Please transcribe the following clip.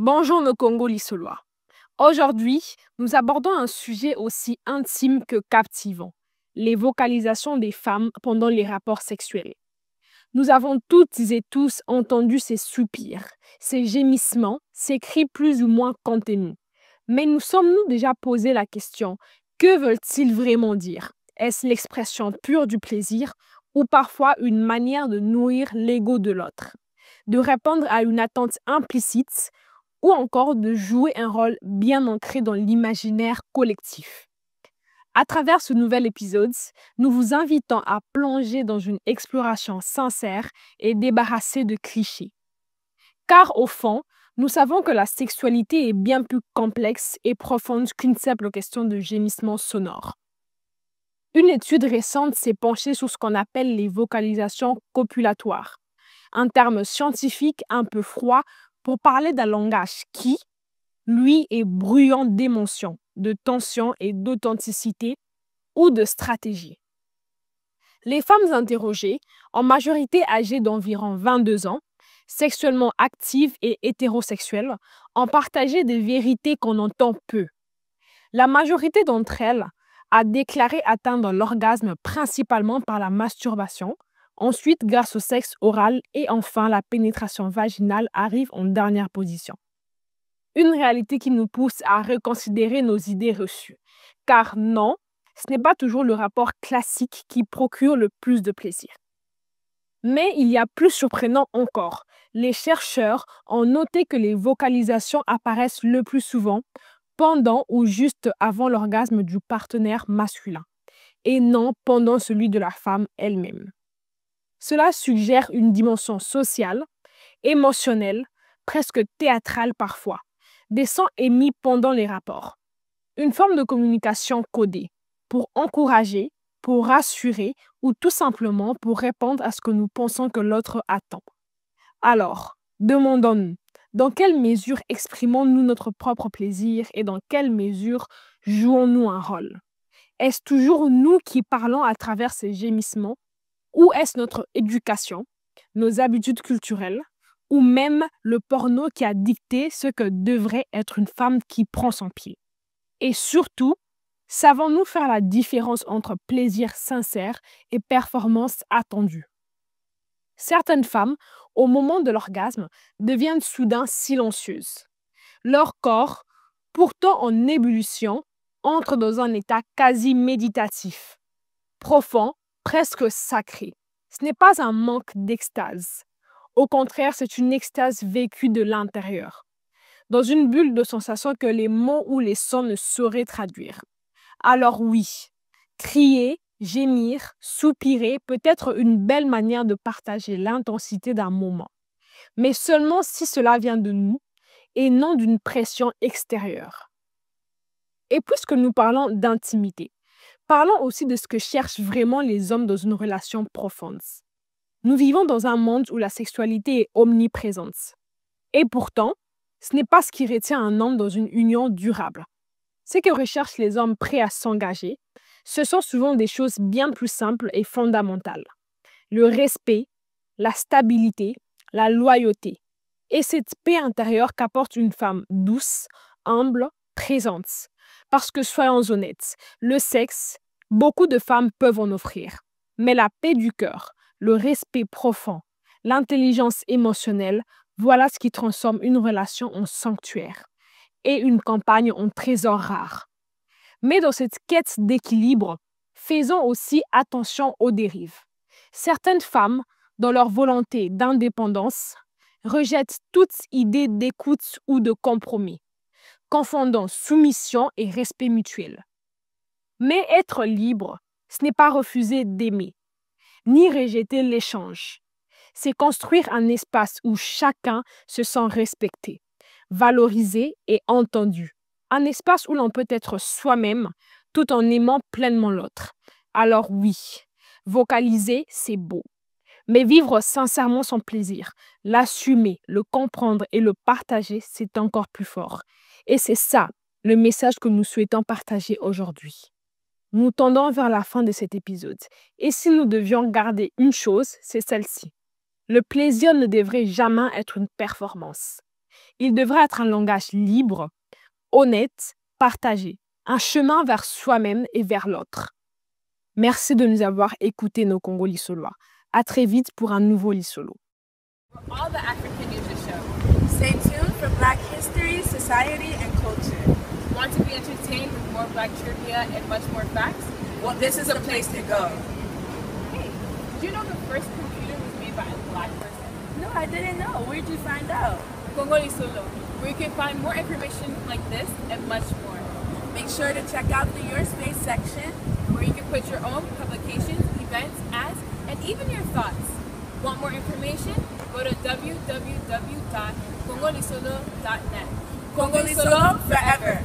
Bonjour nos Congolais. Aujourd'hui, nous abordons un sujet aussi intime que captivant, les vocalisations des femmes pendant les rapports sexuels. Nous avons toutes et tous entendu ces soupirs, ces gémissements, ces cris plus ou moins contenus. Mais nous sommes-nous déjà posé la question, que veulent-ils vraiment dire? Est-ce l'expression pure du plaisir ou parfois une manière de nourrir l'ego de l'autre, de répondre à une attente implicite ou encore de jouer un rôle bien ancré dans l'imaginaire collectif? À travers ce nouvel épisode, nous vous invitons à plonger dans une exploration sincère et débarrassée de clichés. Car au fond, nous savons que la sexualité est bien plus complexe et profonde qu'une simple question de gémissement sonore. Une étude récente s'est penchée sur ce qu'on appelle les vocalisations copulatoires, un terme scientifique un peu froid pour parler d'un langage qui, lui, est bruyant d'émotions, de tension et d'authenticité ou de stratégie. Les femmes interrogées, en majorité âgées d'environ 22 ans, sexuellement actives et hétérosexuelles, ont partagé des vérités qu'on entend peu. La majorité d'entre elles a déclaré atteindre l'orgasme principalement par la masturbation, ensuite grâce au sexe oral et enfin la pénétration vaginale arrive en dernière position. Une réalité qui nous pousse à reconsidérer nos idées reçues. Car non, ce n'est pas toujours le rapport classique qui procure le plus de plaisir. Mais il y a plus surprenant encore. Les chercheurs ont noté que les vocalisations apparaissent le plus souvent pendant ou juste avant l'orgasme du partenaire masculin, et non pendant celui de la femme elle-même. Cela suggère une dimension sociale, émotionnelle, presque théâtrale parfois, des sons émis pendant les rapports. Une forme de communication codée, pour encourager, pour rassurer ou tout simplement pour répondre à ce que nous pensons que l'autre attend. Alors, demandons-nous, dans quelle mesure exprimons-nous notre propre plaisir et dans quelle mesure jouons-nous un rôle? Est-ce toujours nous qui parlons à travers ces gémissements ou est-ce notre éducation, nos habitudes culturelles ou même le porno qui a dicté ce que devrait être une femme qui prend son pied? Et surtout, savons-nous faire la différence entre plaisir sincère et performance attendue? Certaines femmes, au moment de l'orgasme, deviennent soudain silencieuses. Leur corps, pourtant en ébullition, entre dans un état quasi méditatif, profond, presque sacré. Ce n'est pas un manque d'extase. Au contraire, c'est une extase vécue de l'intérieur, dans une bulle de sensations que les mots ou les sons ne sauraient traduire. Alors oui, crier, gémir, soupirer peut être une belle manière de partager l'intensité d'un moment, mais seulement si cela vient de nous et non d'une pression extérieure. Et puisque nous parlons d'intimité, parlons aussi de ce que cherchent vraiment les hommes dans une relation profonde. Nous vivons dans un monde où la sexualité est omniprésente. Et pourtant, ce n'est pas ce qui retient un homme dans une union durable. Ce que recherchent les hommes prêts à s'engager, ce sont souvent des choses bien plus simples et fondamentales. Le respect, la stabilité, la loyauté. Et cette paix intérieure qu'apporte une femme douce, humble, présente. Parce que soyons honnêtes, le sexe, beaucoup de femmes peuvent en offrir. Mais la paix du cœur, le respect profond, l'intelligence émotionnelle, voilà ce qui transforme une relation en sanctuaire et une campagne en trésor rare. Mais dans cette quête d'équilibre, faisons aussi attention aux dérives. Certaines femmes, dans leur volonté d'indépendance, rejettent toute idée d'écoute ou de compromis, confondant soumission et respect mutuel. Mais être libre, ce n'est pas refuser d'aimer, ni rejeter l'échange. C'est construire un espace où chacun se sent respecté, valorisé et entendu. Un espace où l'on peut être soi-même tout en aimant pleinement l'autre. Alors oui, vocaliser, c'est beau. Mais vivre sincèrement son plaisir, l'assumer, le comprendre et le partager, c'est encore plus fort. Et c'est ça, le message que nous souhaitons partager aujourd'hui. Nous tendons vers la fin de cet épisode. Et si nous devions garder une chose, c'est celle-ci. Le plaisir ne devrait jamais être une performance. Il devrait être un langage libre, honnête, partagé, un chemin vers soi-même et vers l'autre. Merci de nous avoir écoutés, nos Congo Lissolois. À très vite pour un nouveau Lissolo. All the African News Show. Stay tuned for Black history, society, and culture. Want to be entertained with more Black trivia and much more facts? Well, this is a place to go. Hey, did you know the first computer was made by a Black person? No, I didn't know. Where'd you find out? Congo Lissolo, where you can find more information like this and much more. Make sure to check out the Your Space section, where you can put your own publications, events, ads, and even your thoughts. Want more information? Go to www.congolisolo.net. Congo Lissolo forever!